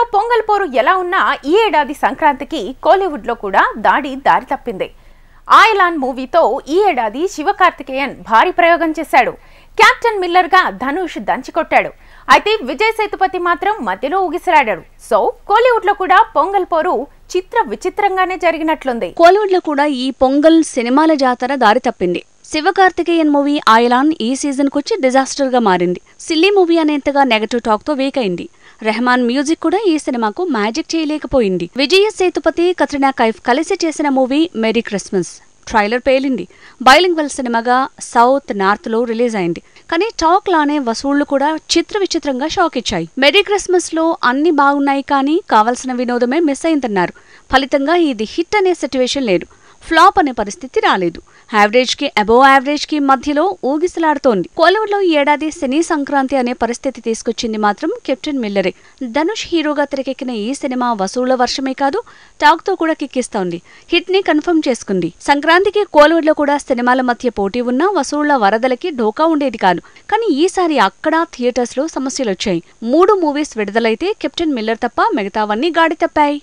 సౌత్లో పొంగల్ పోరు ఎలా ఉన్నా ఈ ఏడాది సంక్రాంతికి కోలీవుడ్లో కూడా దాడి తప్పింది. ఆయలాన్ మూవీతో ఈ ఏడాది శివకార్తికేయన్ భారీ ప్రయోగం చేశాడు. కెప్టెన్ మిల్లర్గా ధనుష్ దంచికొట్టాడు. అయితే విజయ్ సేతుపతి మాత్రం మధ్యలో ఊగిసలాడాడు. సో కోలీవుడ్ లో కూడా పొంగల్ పోరు విచిత్రంగానే జరిగినట్లుంది. కోలీవుడ్ లో కూడా ఈ పొంగల్ సినిమాల జాతర దారి తప్పింది. శివకార్తికేయన్ మూవీ ఆయలాన్ ఈ సీజన్ కొచ్చి డిజాస్టర్ గా మారింది. సిల్లీ మూవీ అనేంతగా నెగటివ్ టాక్ తో వీక్ అయింది. రెహమాన్ మ్యూజిక్ కూడా ఈ సినిమాకు మ్యాజిక్ చేయలేకపోయింది. విజయ్ సేతుపతి, కత్రినా కైఫ్ కలిసి చేసిన మూవీ మెరీ క్రిస్మస్ ట్రైలర్ పేలింది. బైలింగ్వల్ సినిమాగా సౌత్, నార్త్ లో రిలీజ్ అయింది. కానీ టాక్ లానే వసూళ్లు కూడా విచిత్రంగా షాక్ ఇచ్చాయి. మెరీ క్రిస్మస్ లో అన్ని బాగున్నాయి, కానీ కావలసిన వినోదమే మిస్ అయిందన్నారు. ఫలితంగా ఇది హిట్ అనే సిట్యువేషన్ లేదు, ఫ్లాప్ అనే పరిస్థితి రాలేదు. యావరేజ్ కి అబోవ్ యావరేజ్ కి మధ్యలో ఊగిసలాడుతోంది. కోలీవుడ్ లో ఈ ఏడాది శని సంక్రాంతి అనే పరిస్థితి తీసుకొచ్చింది మాత్రం కెప్టెన్ మిల్లరే. ధనుష్ హీరోగా తెరకెక్కిన ఈ సినిమా వసూళ్ల వర్షమే కాదు, టాక్ తో కూడా కిక్కిస్తోంది. హిట్ ని కన్ఫర్మ్ చేసుకుంది. సంక్రాంతికి కోలీవుడ్ లో కూడా సినిమాల మధ్య పోటీ ఉన్నా వసూళ్ల వరదలకి ఢోకా ఉండేది కాదు. కానీ ఈసారి అక్కడ థియేటర్స్ లో సమస్యలొచ్చాయి. 3 మూవీస్ విడుదలైతే కెప్టెన్ మిల్లర్ తప్ప మిగతావన్నీ గాడి తప్పాయి.